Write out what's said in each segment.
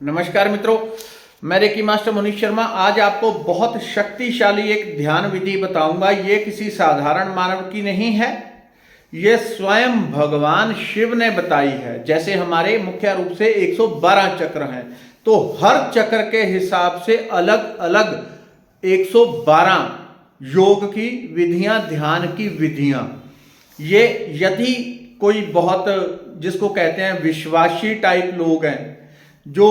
नमस्कार मित्रों, मैं रेकी मास्टर मनीष शर्मा आज आपको बहुत शक्तिशाली एक ध्यान विधि बताऊंगा। ये किसी साधारण मानव की नहीं है, ये स्वयं भगवान शिव ने बताई है। जैसे हमारे मुख्य रूप से 112 चक्र हैं, तो हर चक्र के हिसाब से अलग अलग 112 योग की विधियां, ध्यान की विधियां। ये यदि कोई बहुत जिसको कहते हैं विश्वासी टाइप लोग हैं, जो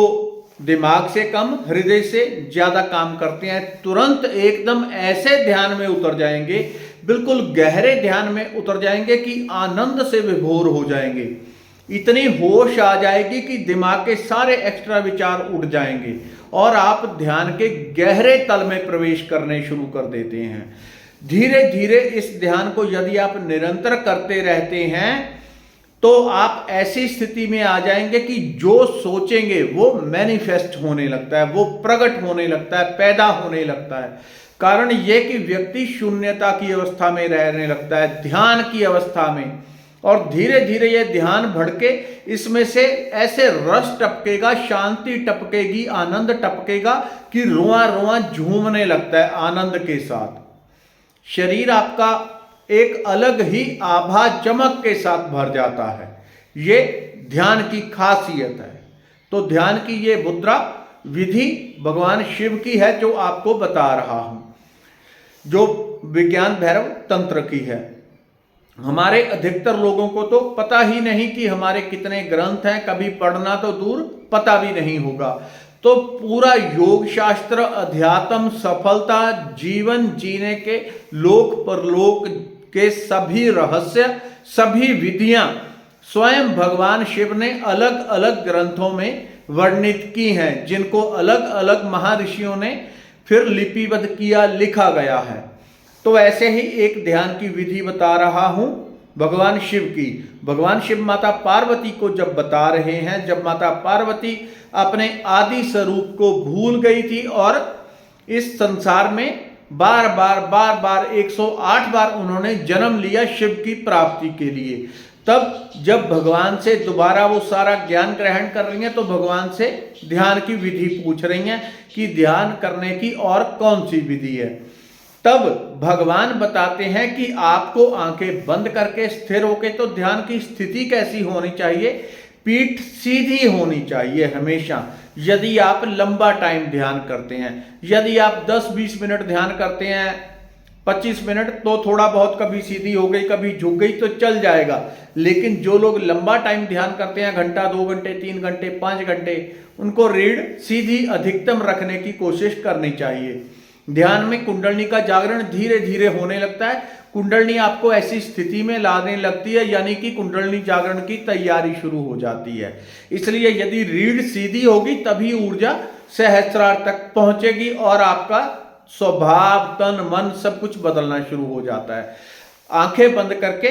दिमाग से कम हृदय से ज्यादा काम करते हैं, तुरंत एकदम ऐसे ध्यान में उतर जाएंगे, बिल्कुल गहरे ध्यान में उतर जाएंगे कि आनंद से विभोर हो जाएंगे। इतनी होश आ जाएगी कि दिमाग के सारे एक्स्ट्रा विचार उड़ जाएंगे और आप ध्यान के गहरे तल में प्रवेश करने शुरू कर देते हैं। धीरे धीरे इस ध्यान को यदि आप निरंतर करते रहते हैं तो आप ऐसी स्थिति में आ जाएंगे कि जो सोचेंगे वो मैनिफेस्ट होने लगता है, वो प्रकट होने लगता है, पैदा होने लगता है। कारण यह कि व्यक्ति शून्यता की अवस्था में रहने लगता है, ध्यान की अवस्था में, और धीरे धीरे यह ध्यान भड़के इसमें से ऐसे रस टपकेगा, शांति टपकेगी, आनंद टपकेगा कि रोआ रोआ झूमने लगता है आनंद के साथ। शरीर आपका एक अलग ही आभा चमक के साथ भर जाता है। ये ध्यान की खासियत है। तो ध्यान की ये मुद्रा विधि भगवान शिव की है जो आपको बता रहा हूं, जो विज्ञान भैरव तंत्र की है। हमारे अधिकतर लोगों को तो पता ही नहीं कि हमारे कितने ग्रंथ हैं, कभी पढ़ना तो दूर पता भी नहीं होगा। तो पूरा योग शास्त्र, अध्यात्म, सफलता, जीवन जीने के लोक परलोक के सभी रहस्य, सभी विधियां स्वयं भगवान शिव ने अलग अलग ग्रंथों में वर्णित की हैं, जिनको अलग अलग महर्षियों ने फिर लिपिबद्ध किया, लिखा गया है। तो ऐसे ही एक ध्यान की विधि बता रहा हूं भगवान शिव की। भगवान शिव माता पार्वती को जब बता रहे हैं, जब माता पार्वती अपने आदि स्वरूप को भूल गई थी और इस संसार में बार बार 108 बार उन्होंने जन्म लिया शिव की प्राप्ति के लिए, तब जब भगवान से दोबारा वो सारा ज्ञान ग्रहण कर रही हैं तो भगवान से ध्यान की विधि पूछ रही हैं कि ध्यान करने की और कौन सी विधि है। तब भगवान बताते हैं कि आपको आंखें बंद करके स्थिर होके तो ध्यान की स्थिति कैसी होनी चाहिए। पीठ सीधी होनी चाहिए हमेशा। यदि आप लंबा टाइम ध्यान करते हैं, यदि आप 10-20 मिनट ध्यान करते हैं, 25 मिनट, तो थोड़ा बहुत कभी सीधी हो गई, कभी झुक गई तो चल जाएगा। लेकिन जो लोग लंबा टाइम ध्यान करते हैं, घंटा, 2 घंटे, 3 घंटे, 5 घंटे, उनको रीढ़ सीधी अधिकतम रखने की कोशिश करनी चाहिए। ध्यान में कुंडलनी का जागरण धीरे धीरे होने लगता है। कुंडलनी आपको ऐसी स्थिति में लाने लगती है, यानी कि कुंडलनी जागरण की तैयारी शुरू हो जाती है। इसलिए यदि रीढ़ सीधी होगी तभी ऊर्जा सहस्त्रार तक पहुंचेगी और आपका स्वभाव, तन, मन सब कुछ बदलना शुरू हो जाता है। आंखें बंद करके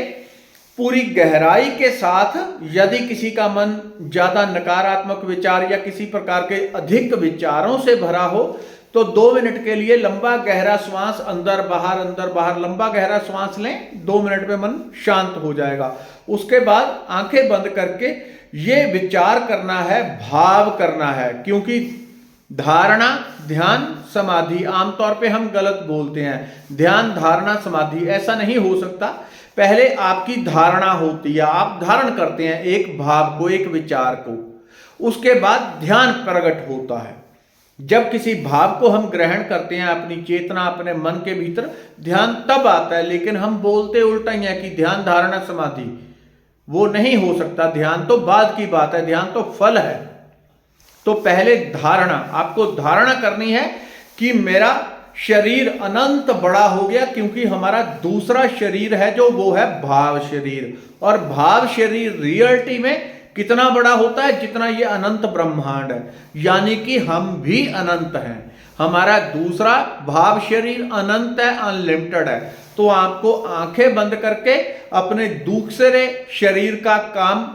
पूरी गहराई के साथ, यदि किसी का मन ज्यादा नकारात्मक विचार या किसी प्रकार के अधिक विचारों से भरा हो तो 2 मिनट के लिए लंबा गहरा श्वास अंदर बाहर लंबा गहरा श्वास लें। 2 मिनट में मन शांत हो जाएगा। उसके बाद आंखें बंद करके ये विचार करना है, भाव करना है, क्योंकि धारणा, ध्यान, समाधि, आमतौर पे हम गलत बोलते हैं। ध्यान, धारणा, समाधि ऐसा नहीं हो सकता। पहले आपकी धारणा होती है, आप धारण करते हैं एक भाव को, एक विचार को, उसके बाद ध्यान प्रकट होता है। जब किसी भाव को हम ग्रहण करते हैं अपनी चेतना, अपने मन के भीतर, ध्यान तब आता है। लेकिन हम बोलते उल्टा ही है कि ध्यान, धारणा, समाधि, वो नहीं हो सकता। ध्यान तो बाद की बात है, ध्यान तो फल है। तो पहले धारणा, आपको धारणा करनी है कि मेरा शरीर अनंत बड़ा हो गया, क्योंकि हमारा दूसरा शरीर है जो वो है भाव शरीर। और भाव शरीर रियलिटी में कितना बड़ा होता है? जितना ये अनंत ब्रह्मांड है, यानी कि हम भी अनंत हैं। हमारा दूसरा भाव शरीर अनंत है, अनलिमिटेड है। तो आपको आंखें बंद करके अपने दूसरे शरीर का काम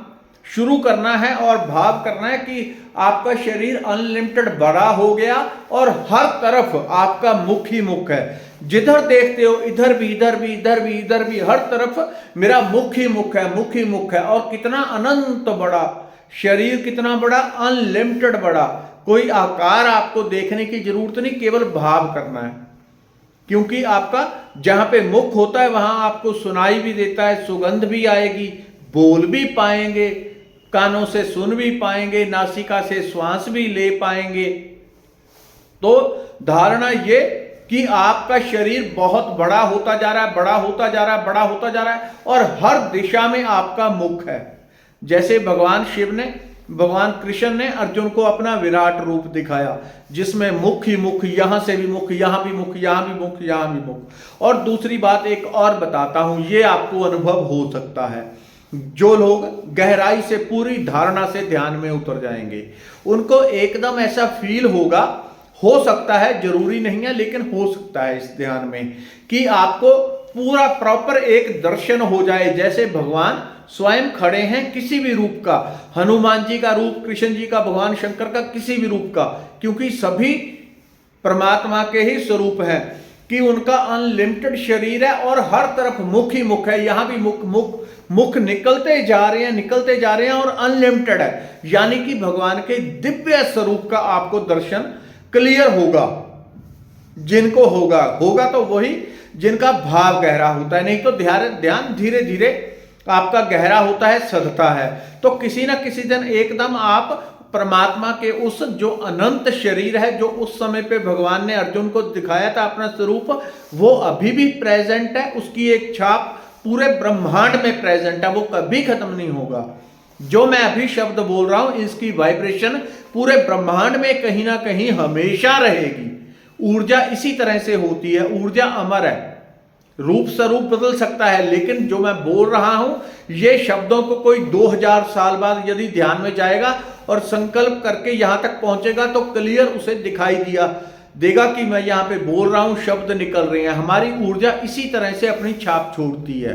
शुरू करना है और भाव करना है कि आपका शरीर अनलिमिटेड बड़ा हो गया और हर तरफ आपका मुख ही मुख है। जिधर देखते हो इधर भी, इधर भी, इधर भी, इधर भी, हर तरफ मेरा मुख ही मुख है, मुख ही मुख है। और कितना अनंत बड़ा शरीर कितना बड़ा, अनलिमिटेड बड़ा, कोई आकार आपको देखने की जरूरत नहीं, केवल भाव करना है। क्योंकि आपका जहां पे मुख होता है वहां आपको सुनाई भी देता है, सुगंध भी आएगी, बोल भी पाएंगे, कानों से सुन भी पाएंगे, नासिका से श्वास भी ले पाएंगे। तो धारणा ये कि आपका शरीर बहुत बड़ा होता जा रहा है, बड़ा होता जा रहा है, बड़ा होता जा रहा है, और हर दिशा में आपका मुख है। जैसे भगवान शिव ने, भगवान कृष्ण ने अर्जुन को अपना विराट रूप दिखाया, जिसमें मुख ही मुख, यहां से भी मुख, यहां भी मुख, यहां भी मुख, यहां भी मुख। और दूसरी बात एक और बताता हूं, ये आपको अनुभव हो सकता है। जो लोग गहराई से पूरी धारणा से ध्यान में उतर जाएंगे, उनको एकदम ऐसा फील होगा, हो सकता है, जरूरी नहीं है लेकिन हो सकता है इस ध्यान में, कि आपको पूरा प्रॉपर एक दर्शन हो जाए, जैसे भगवान स्वयं खड़े हैं किसी भी रूप का, हनुमान जी का रूप, कृष्ण जी का, भगवान शंकर का, किसी भी रूप का, क्योंकि सभी परमात्मा के ही स्वरूप हैं, कि उनका अनलिमिटेड शरीर है और हर तरफ मुख ही मुख है। यहां भी मुख मुख मुख निकलते जा रहे हैं, निकलते जा रहे हैं, और अनलिमिटेड है, यानी कि भगवान के दिव्य स्वरूप का आपको दर्शन क्लियर होगा। जिनको होगा होगा तो वही जिनका भाव गहरा होता है, नहीं तो ध्यान धीरे धीरे आपका गहरा होता है, सधता है। तो किसी ना किसी दिन एकदम आप परमात्मा के उस जो अनंत शरीर है, जो उस समय पे भगवान ने अर्जुन को दिखाया था अपना स्वरूप, वो अभी भी प्रेजेंट है, उसकी एक छाप पूरे ब्रह्मांड में प्रेजेंट है, वो कभी खत्म नहीं होगा। जो मैं अभी शब्द बोल रहा हूं, इसकी वाइब्रेशन पूरे ब्रह्मांड में कहीं ना कहीं हमेशा रहेगी। ऊर्जा इसी तरह से होती है, ऊर्जा अमर है, रूप स्वरूप बदल सकता है, लेकिन जो मैं बोल रहा हूं, ये शब्दों को कोई 2000 साल बाद यदि ध्यान में जाएगा और संकल्प करके यहां तक पहुंचेगा, तो क्लियर उसे दिखाई देगा कि मैं यहां पे बोल रहा हूं, शब्द निकल रहे हैं। हमारी ऊर्जा इसी तरह से अपनी छाप छोड़ती है।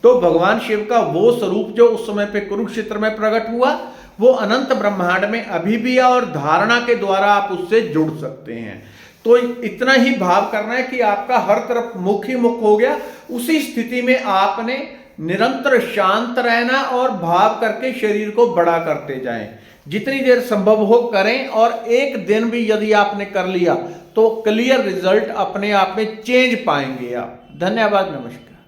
तो भगवान शिव का वो स्वरूप जो उस समय पे कुरुक्षेत्र में प्रकट हुआ, वो अनंत ब्रह्मांड में अभी भी है, और धारणा के द्वारा आप उससे जुड़ सकते हैं। तो इतना ही भाव करना है कि आपका हर तरफ मुख ही मुख हो गया। उसी स्थिति में आपने निरंतर शांत रहना और भाव करके शरीर को बड़ा करते जाएं, जितनी देर संभव हो करें। और एक दिन भी यदि आपने कर लिया तो क्लियर रिजल्ट अपने आप में चेंज पाएंगे आप। धन्यवाद, नमस्कार।